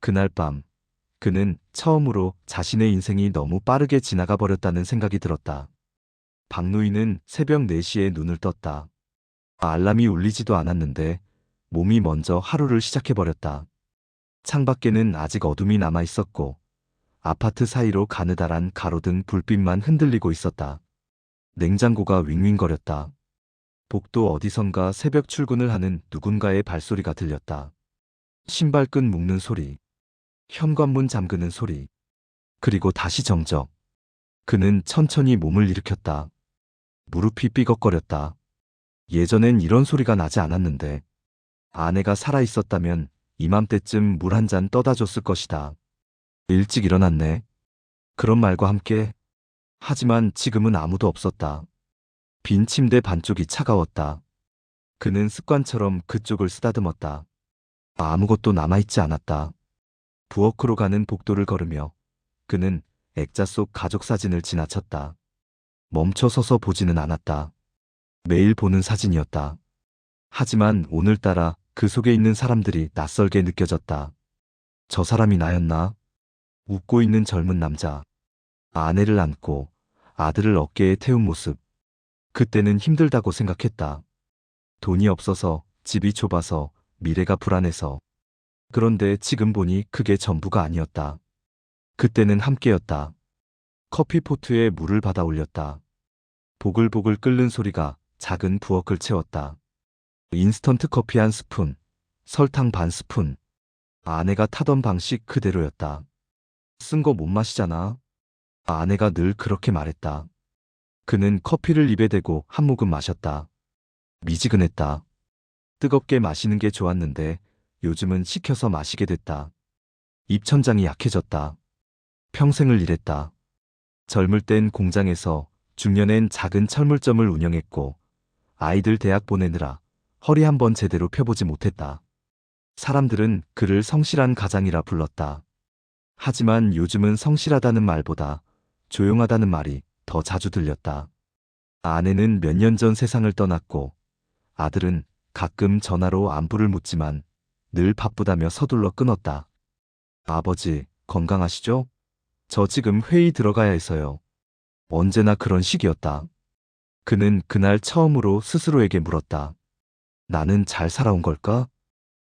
그날 밤, 그는 처음으로 자신의 인생이 너무 빠르게 지나가 버렸다는 생각이 들었다. 박노인은 새벽 4시에 눈을 떴다. 알람이 울리지도 않았는데 몸이 먼저 하루를 시작해버렸다. 창밖에는 아직 어둠이 남아 있었고 아파트 사이로 가느다란 가로등 불빛만 흔들리고 있었다. 냉장고가 윙윙거렸다. 복도 어디선가 새벽 출근을 하는 누군가의 발소리가 들렸다. 신발끈 묶는 소리, 현관문 잠그는 소리, 그리고 다시 정적. 그는 천천히 몸을 일으켰다. 무릎이 삐걱거렸다. 예전엔 이런 소리가 나지 않았는데 아내가 살아있었다면 이맘때쯤 물 한 잔 떠다 줬을 것이다. 일찍 일어났네. 그런 말과 함께. 하지만 지금은 아무도 없었다. 빈 침대 반쪽이 차가웠다. 그는 습관처럼 그쪽을 쓰다듬었다. 아무것도 남아있지 않았다. 부엌으로 가는 복도를 걸으며 그는 액자 속 가족 사진을 지나쳤다. 멈춰서서 보지는 않았다. 매일 보는 사진이었다. 하지만 오늘따라 그 속에 있는 사람들이 낯설게 느껴졌다. 저 사람이 나였나? 웃고 있는 젊은 남자. 아내를 안고 아들을 어깨에 태운 모습. 그때는 힘들다고 생각했다. 돈이 없어서, 집이 좁아서, 미래가 불안해서. 그런데 지금 보니 그게 전부가 아니었다. 그때는 함께였다. 커피포트에 물을 받아 올렸다. 보글보글 끓는 소리가 작은 부엌을 채웠다. 인스턴트 커피 한 스푼, 설탕 반 스푼. 아내가 타던 방식 그대로였다. 쓴 거 못 마시잖아. 아내가 늘 그렇게 말했다. 그는 커피를 입에 대고 한 모금 마셨다. 미지근했다. 뜨겁게 마시는 게 좋았는데 요즘은 식혀서 마시게 됐다. 입천장이 약해졌다. 평생을 일했다. 젊을 땐 공장에서, 중년엔 작은 철물점을 운영했고 아이들 대학 보내느라 허리 한번 제대로 펴보지 못했다. 사람들은 그를 성실한 가장이라 불렀다. 하지만 요즘은 성실하다는 말보다 조용하다는 말이 더 자주 들렸다. 아내는 몇 년 전 세상을 떠났고 아들은 가끔 전화로 안부를 묻지만 늘 바쁘다며 서둘러 끊었다. 아버지, 건강하시죠? 저 지금 회의 들어가야 해서요. 언제나 그런 식이었다. 그는 그날 처음으로 스스로에게 물었다. 나는 잘 살아온 걸까?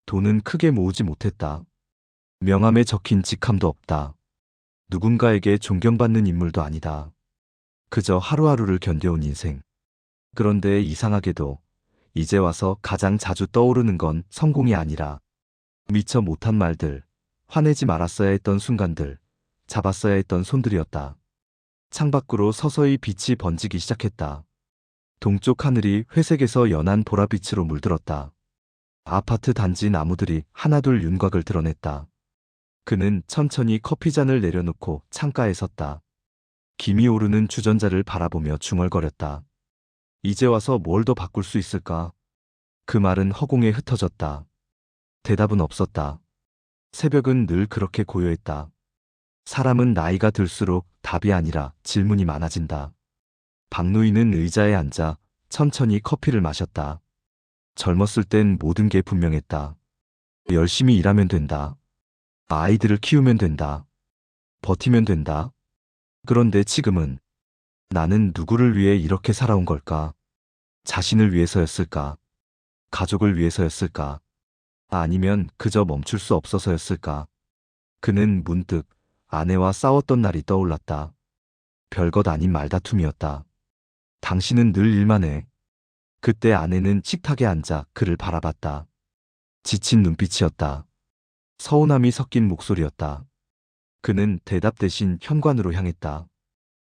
돈은 크게 모으지 못했다. 명함에 적힌 직함도 없다. 누군가에게 존경받는 인물도 아니다. 그저 하루하루를 견뎌온 인생. 그런데 이상하게도 이제 와서 가장 자주 떠오르는 건 성공이 아니라 미처 못한 말들, 화내지 말았어야 했던 순간들, 잡았어야 했던 손들이었다. 창밖으로 서서히 빛이 번지기 시작했다. 동쪽 하늘이 회색에서 연한 보랏빛으로 물들었다. 아파트 단지 나무들이 하나둘 윤곽을 드러냈다. 그는 천천히 커피잔을 내려놓고 창가에 섰다. 김이 오르는 주전자를 바라보며 중얼거렸다. 이제 와서 뭘 더 바꿀 수 있을까? 그 말은 허공에 흩어졌다. 대답은 없었다. 새벽은 늘 그렇게 고요했다. 사람은 나이가 들수록 답이 아니라 질문이 많아진다. 박노인은 의자에 앉아 천천히 커피를 마셨다. 젊었을 땐 모든 게 분명했다. 열심히 일하면 된다. 아이들을 키우면 된다. 버티면 된다. 그런데 지금은 나는 누구를 위해 이렇게 살아온 걸까? 자신을 위해서였을까? 가족을 위해서였을까? 아니면 그저 멈출 수 없어서였을까? 그는 문득 아내와 싸웠던 날이 떠올랐다. 별것 아닌 말다툼이었다. 당신은 늘 일만 해. 그때 아내는 식탁에 앉아 그를 바라봤다. 지친 눈빛이었다. 서운함이 섞인 목소리였다. 그는 대답 대신 현관으로 향했다.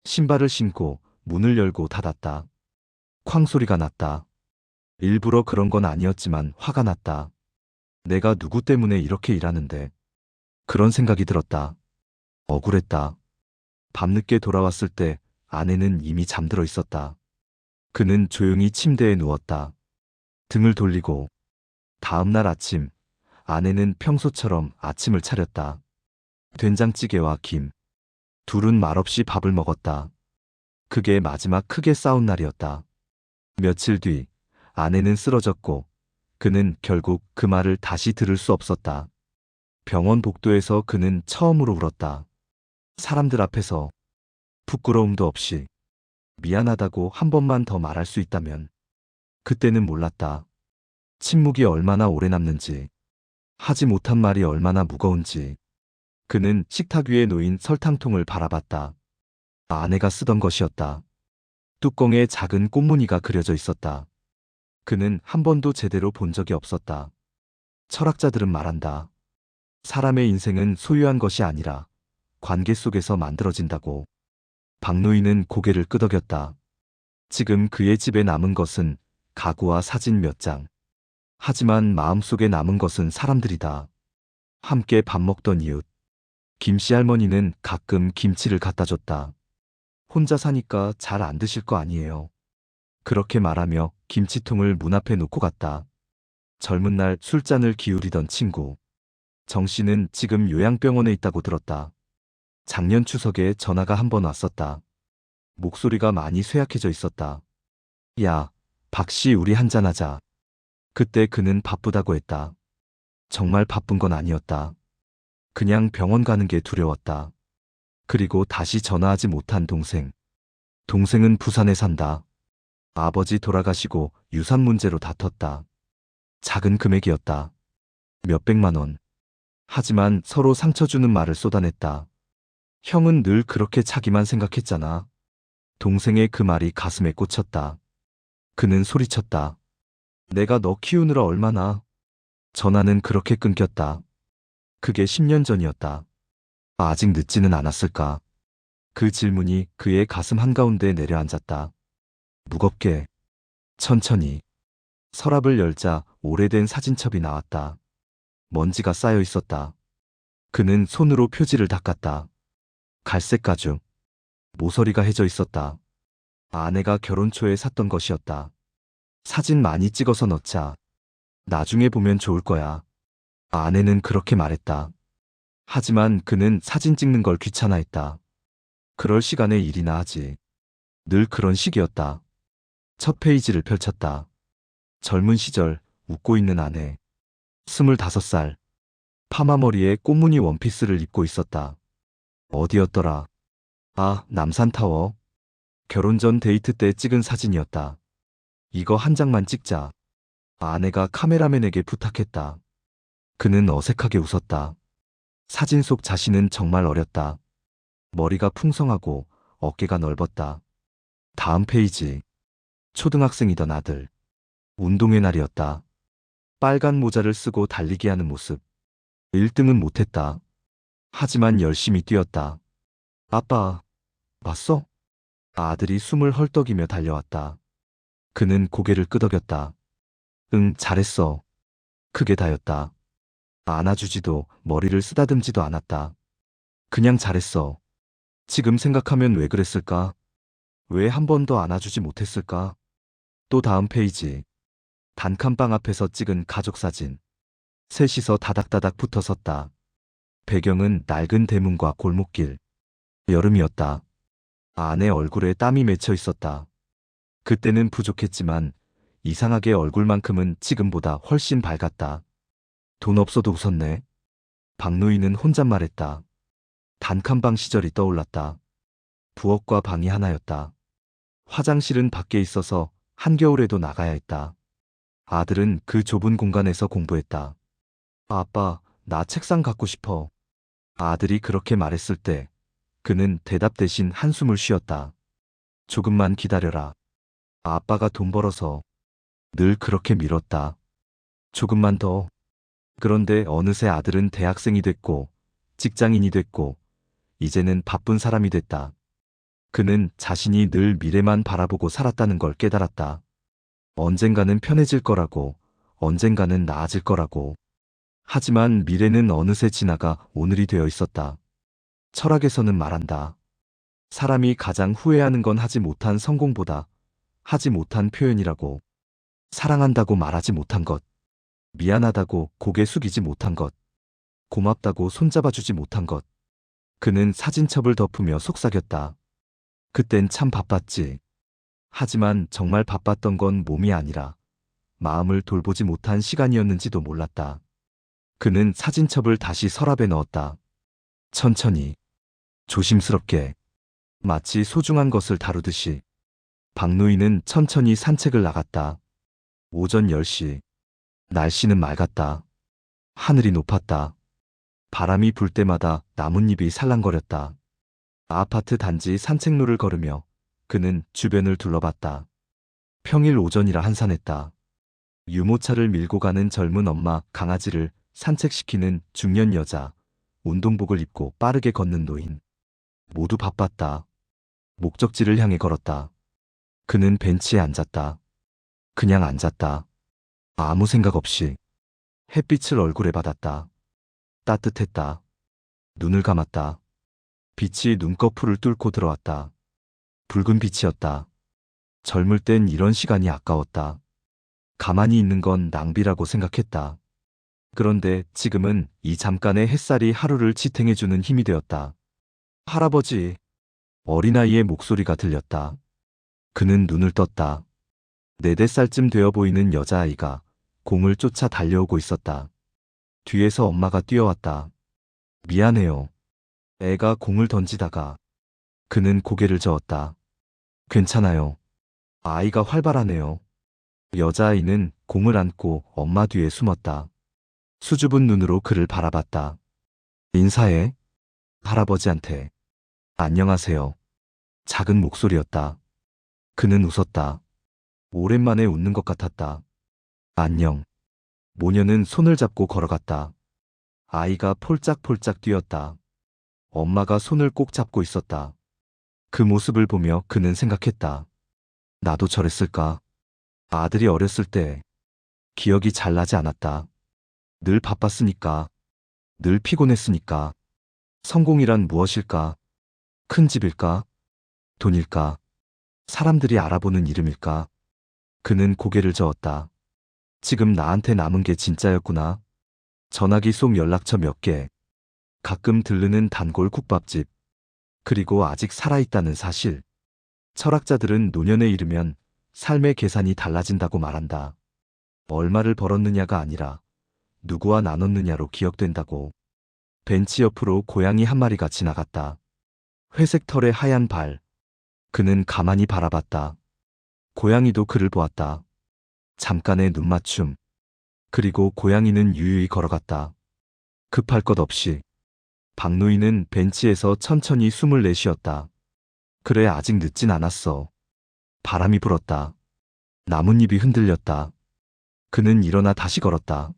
신발을 신고 문을 열고 닫았다. 쾅 소리가 났다. 일부러 그런 건 아니었지만 화가 났다. 내가 누구 때문에 이렇게 일하는데. 그런 생각이 들었다. 억울했다. 밤늦게 돌아왔을 때 아내는 이미 잠들어 있었다. 그는 조용히 침대에 누웠다. 등을 돌리고 다음 날 아침 아내는 평소처럼 아침을 차렸다. 된장찌개와 김. 둘은 말없이 밥을 먹었다. 그게 마지막 크게 싸운 날이었다. 며칠 뒤 아내는 쓰러졌고 그는 결국 그 말을 다시 들을 수 없었다. 병원 복도에서 그는 처음으로 울었다. 사람들 앞에서 부끄러움도 없이 미안하다고 한 번만 더 말할 수 있다면. 그때는 몰랐다. 침묵이 얼마나 오래 남는지, 하지 못한 말이 얼마나 무거운지. 그는 식탁 위에 놓인 설탕통을 바라봤다. 아내가 쓰던 것이었다. 뚜껑에 작은 꽃무늬가 그려져 있었다. 그는 한 번도 제대로 본 적이 없었다. 철학자들은 말한다. 사람의 인생은 소유한 것이 아니라 관계 속에서 만들어진다고. 박노인은 고개를 끄덕였다. 지금 그의 집에 남은 것은 가구와 사진 몇 장. 하지만 마음속에 남은 것은 사람들이다. 함께 밥 먹던 이웃. 김씨 할머니는 가끔 김치를 갖다 줬다. 혼자 사니까 잘 안 드실 거 아니에요. 그렇게 말하며 김치통을 문 앞에 놓고 갔다. 젊은 날 술잔을 기울이던 친구. 정 씨는 지금 요양병원에 있다고 들었다. 작년 추석에 전화가 한 번 왔었다. 목소리가 많이 쇠약해져 있었다. 야, 박 씨 우리 한잔하자. 그때 그는 바쁘다고 했다. 정말 바쁜 건 아니었다. 그냥 병원 가는 게 두려웠다. 그리고 다시 전화하지 못한 동생. 동생은 부산에 산다. 아버지 돌아가시고 유산 문제로 다퉜다. 작은 금액이었다. 몇백만 원. 하지만 서로 상처 주는 말을 쏟아냈다. 형은 늘 그렇게 자기만 생각했잖아. 동생의 그 말이 가슴에 꽂혔다. 그는 소리쳤다. 내가 너 키우느라 얼마나. 전화는 그렇게 끊겼다. 그게 10년 전이었다. 아직 늦지는 않았을까. 그 질문이 그의 가슴 한가운데 내려앉았다. 무겁게, 천천히. 서랍을 열자 오래된 사진첩이 나왔다. 먼지가 쌓여 있었다. 그는 손으로 표지를 닦았다. 갈색 가죽. 모서리가 해져 있었다. 아내가 결혼 초에 샀던 것이었다. 사진 많이 찍어서 넣자. 나중에 보면 좋을 거야. 아내는 그렇게 말했다. 하지만 그는 사진 찍는 걸 귀찮아했다. 그럴 시간에 일이나 하지. 늘 그런 식이었다. 첫 페이지를 펼쳤다. 젊은 시절 웃고 있는 아내. 25살. 파마머리에 꽃무늬 원피스를 입고 있었다. 어디였더라? 아, 남산타워. 결혼 전 데이트 때 찍은 사진이었다. 이거 한 장만 찍자. 아내가 카메라맨에게 부탁했다. 그는 어색하게 웃었다. 사진 속 자신은 정말 어렸다. 머리가 풍성하고 어깨가 넓었다. 다음 페이지. 초등학생이던 아들. 운동회 날이었다. 빨간 모자를 쓰고 달리기 하는 모습. 1등은 못했다. 하지만 열심히 뛰었다. 아빠, 왔어? 아들이 숨을 헐떡이며 달려왔다. 그는 고개를 끄덕였다. 응, 잘했어. 그게 다였다. 안아주지도 머리를 쓰다듬지도 않았다. 그냥 잘했어. 지금 생각하면 왜 그랬을까? 왜 한 번 더 안아주지 못했을까? 또 다음 페이지. 단칸방 앞에서 찍은 가족사진. 셋이서 다닥다닥 붙어 섰다. 배경은 낡은 대문과 골목길. 여름이었다. 아내 얼굴에 땀이 맺혀 있었다. 그때는 부족했지만 이상하게 얼굴만큼은 지금보다 훨씬 밝았다. 돈 없어도 웃었네. 박노인은 혼잣말했다. 단칸방 시절이 떠올랐다. 부엌과 방이 하나였다. 화장실은 밖에 있어서 한겨울에도 나가야 했다. 아들은 그 좁은 공간에서 공부했다. 아빠, 나 책상 갖고 싶어. 아들이 그렇게 말했을 때 그는 대답 대신 한숨을 쉬었다. 조금만 기다려라. 아빠가 돈 벌어서. 늘 그렇게 미뤘다. 조금만 더. 그런데 어느새 아들은 대학생이 됐고 직장인이 됐고 이제는 바쁜 사람이 됐다. 그는 자신이 늘 미래만 바라보고 살았다는 걸 깨달았다. 언젠가는 편해질 거라고, 언젠가는 나아질 거라고. 하지만 미래는 어느새 지나가 오늘이 되어 있었다. 철학에서는 말한다. 사람이 가장 후회하는 건 하지 못한 성공보다 하지 못한 표현이라고. 사랑한다고 말하지 못한 것, 미안하다고 고개 숙이지 못한 것, 고맙다고 손잡아주지 못한 것. 그는 사진첩을 덮으며 속삭였다. 그땐 참 바빴지. 하지만 정말 바빴던 건 몸이 아니라 마음을 돌보지 못한 시간이었는지도 몰랐다. 그는 사진첩을 다시 서랍에 넣었다. 천천히, 조심스럽게, 마치 소중한 것을 다루듯이. 박노인은 천천히 산책을 나갔다. 오전 10시. 날씨는 맑았다. 하늘이 높았다. 바람이 불 때마다 나뭇잎이 살랑거렸다. 아파트 단지 산책로를 걸으며 그는 주변을 둘러봤다. 평일 오전이라 한산했다. 유모차를 밀고 가는 젊은 엄마, 강아지를 산책시키는 중년 여자, 운동복을 입고 빠르게 걷는 노인. 모두 바빴다. 목적지를 향해 걸었다. 그는 벤치에 앉았다. 그냥 앉았다. 아무 생각 없이. 햇빛을 얼굴에 받았다. 따뜻했다. 눈을 감았다. 빛이 눈꺼풀을 뚫고 들어왔다. 붉은 빛이었다. 젊을 땐 이런 시간이 아까웠다. 가만히 있는 건 낭비라고 생각했다. 그런데 지금은 이 잠깐의 햇살이 하루를 지탱해주는 힘이 되었다. 할아버지. 어린아이의 목소리가 들렸다. 그는 눈을 떴다. 4~5살쯤 되어 보이는 여자아이가 공을 쫓아 달려오고 있었다. 뒤에서 엄마가 뛰어왔다. 미안해요. 애가 공을 던지다가. 그는 고개를 저었다. 괜찮아요. 아이가 활발하네요. 여자아이는 공을 안고 엄마 뒤에 숨었다. 수줍은 눈으로 그를 바라봤다. 인사해. 할아버지한테. 안녕하세요. 작은 목소리였다. 그는 웃었다. 오랜만에 웃는 것 같았다. 안녕. 모녀는 손을 잡고 걸어갔다. 아이가 폴짝폴짝 뛰었다. 엄마가 손을 꼭 잡고 있었다. 그 모습을 보며 그는 생각했다. 나도 저랬을까? 아들이 어렸을 때 기억이 잘 나지 않았다. 늘 바빴으니까, 늘 피곤했으니까. 성공이란 무엇일까? 큰 집일까? 돈일까? 사람들이 알아보는 이름일까? 그는 고개를 저었다. 지금 나한테 남은 게 진짜였구나. 전화기 속 연락처 몇 개, 가끔 들르는 단골 국밥집, 그리고 아직 살아있다는 사실. 철학자들은 노년에 이르면 삶의 계산이 달라진다고 말한다. 얼마를 벌었느냐가 아니라 누구와 나눴느냐로 기억된다고. 벤치 옆으로 고양이 한 마리가 지나갔다. 회색 털의 하얀 발. 그는 가만히 바라봤다. 고양이도 그를 보았다. 잠깐의 눈맞춤. 그리고 고양이는 유유히 걸어갔다. 급할 것 없이. 박노인은 벤치에서 천천히 숨을 내쉬었다. 그래, 아직 늦진 않았어. 바람이 불었다. 나뭇잎이 흔들렸다. 그는 일어나 다시 걸었다.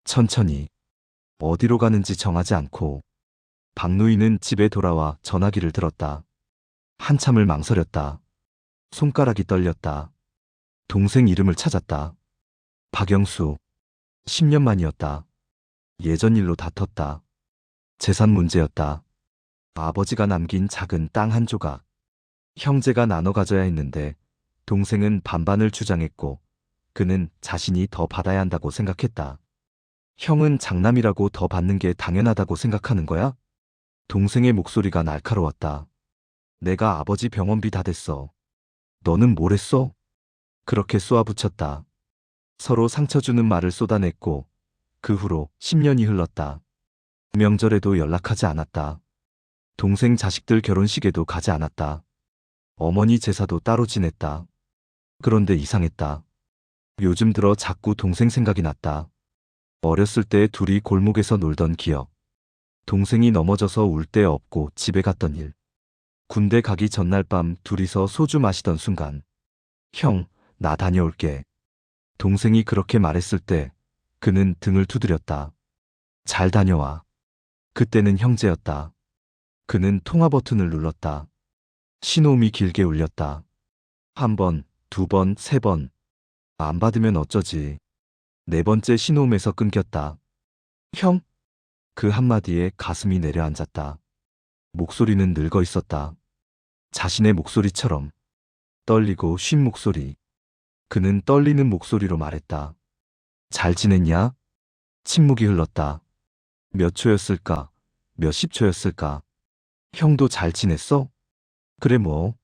천천히. 어디로 가는지 정하지 않고. 박노인은 집에 돌아와 전화기를 들었다. 한참을 망설였다. 손가락이 떨렸다. 동생 이름을 찾았다. 박영수. 10년 만이었다. 예전 일로 다퉜다. 재산 문제였다. 아버지가 남긴 작은 땅 한 조각. 형제가 나눠 가져야 했는데 동생은 반반을 주장했고 그는 자신이 더 받아야 한다고 생각했다. 형은 장남이라고 더 받는 게 당연하다고 생각하는 거야? 동생의 목소리가 날카로웠다. 내가 아버지 병원비 다 댔어. 너는 뭘 했어? 그렇게 쏘아붙였다. 서로 상처 주는 말을 쏟아냈고 그 후로 10년이 흘렀다. 명절에도 연락하지 않았다. 동생 자식들 결혼식에도 가지 않았다. 어머니 제사도 따로 지냈다. 그런데 이상했다. 요즘 들어 자꾸 동생 생각이 났다. 어렸을 때 둘이 골목에서 놀던 기억. 동생이 넘어져서 울 데 없고 집에 갔던 일. 군대 가기 전날 밤 둘이서 소주 마시던 순간. 형, 나 다녀올게. 동생이 그렇게 말했을 때 그는 등을 두드렸다. 잘 다녀와. 그때는 형제였다. 그는 통화 버튼을 눌렀다. 신호음이 길게 울렸다. 1번, 2번, 3번. 안 받으면 어쩌지. 4번째 신호음에서 끊겼다. 형? 그 한마디에 가슴이 내려앉았다. 목소리는 늙어 있었다. 자신의 목소리처럼. 떨리고 쉰 목소리. 그는 떨리는 목소리로 말했다. 잘 지냈냐? 침묵이 흘렀다. 몇 초였을까? 몇십 초였을까? 형도 잘 지냈어? 그래 뭐.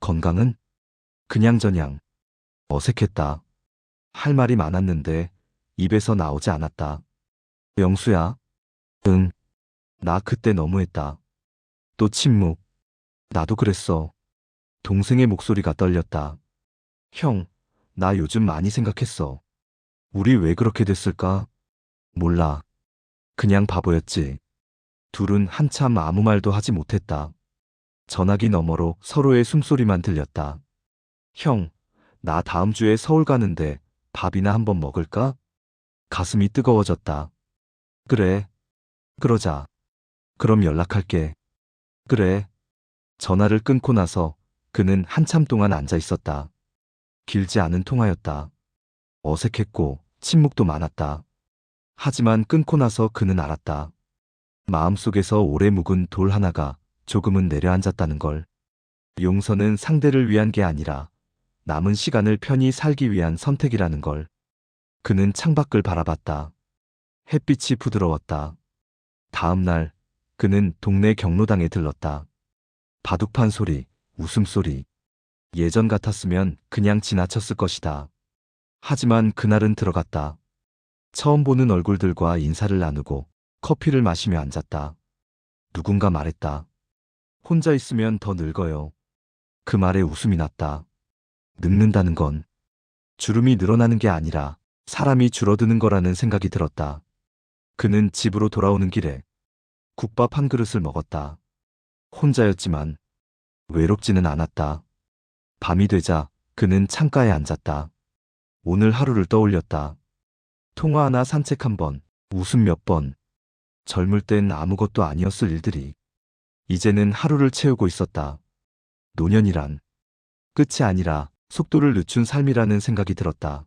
건강은? 그냥저냥. 어색했다. 할 말이 많았는데 입에서 나오지 않았다. 영수야? 응. 나 그때 너무했다. 또 침묵. 나도 그랬어. 동생의 목소리가 떨렸다. 형, 나 요즘 많이 생각했어. 우리 왜 그렇게 됐을까? 몰라. 그냥 바보였지. 둘은 한참 아무 말도 하지 못했다. 전화기 너머로 서로의 숨소리만 들렸다. 형, 나 다음 주에 서울 가는데 밥이나 한번 먹을까? 가슴이 뜨거워졌다. 그래. 그러자. 그럼 연락할게. 그래. 전화를 끊고 나서 그는 한참 동안 앉아 있었다. 길지 않은 통화였다. 어색했고 침묵도 많았다. 하지만 끊고 나서 그는 알았다. 마음속에서 오래 묵은 돌 하나가 조금은 내려앉았다는 걸. 용서는 상대를 위한 게 아니라 남은 시간을 편히 살기 위한 선택이라는 걸. 그는 창밖을 바라봤다. 햇빛이 부드러웠다. 다음 날 그는 동네 경로당에 들렀다. 바둑판 소리, 웃음소리. 예전 같았으면 그냥 지나쳤을 것이다. 하지만 그날은 들어갔다. 처음 보는 얼굴들과 인사를 나누고 커피를 마시며 앉았다. 누군가 말했다. 혼자 있으면 더 늙어요. 그 말에 웃음이 났다. 늙는다는 건 주름이 늘어나는 게 아니라 사람이 줄어드는 거라는 생각이 들었다. 그는 집으로 돌아오는 길에 국밥 한 그릇을 먹었다. 혼자였지만 외롭지는 않았다. 밤이 되자 그는 창가에 앉았다. 오늘 하루를 떠올렸다. 통화 하나, 산책 한 번, 웃음 몇 번. 젊을 땐 아무것도 아니었을 일들이 이제는 하루를 채우고 있었다. 노년이란 끝이 아니라 속도를 늦춘 삶이라는 생각이 들었다.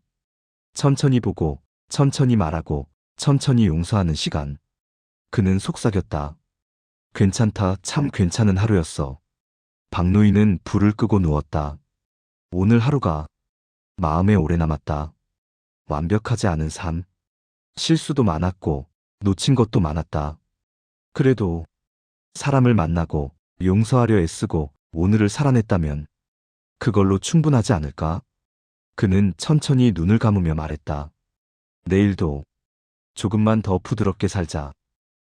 천천히 보고, 천천히 말하고, 천천히 용서하는 시간. 그는 속삭였다. 괜찮다, 참 괜찮은 하루였어. 박노인은 불을 끄고 누웠다. 오늘 하루가 마음에 오래 남았다. 완벽하지 않은 삶. 실수도 많았고, 놓친 것도 많았다. 그래도 사람을 만나고 용서하려 애쓰고 오늘을 살아냈다면 그걸로 충분하지 않을까? 그는 천천히 눈을 감으며 말했다. 내일도 조금만 더 부드럽게 살자.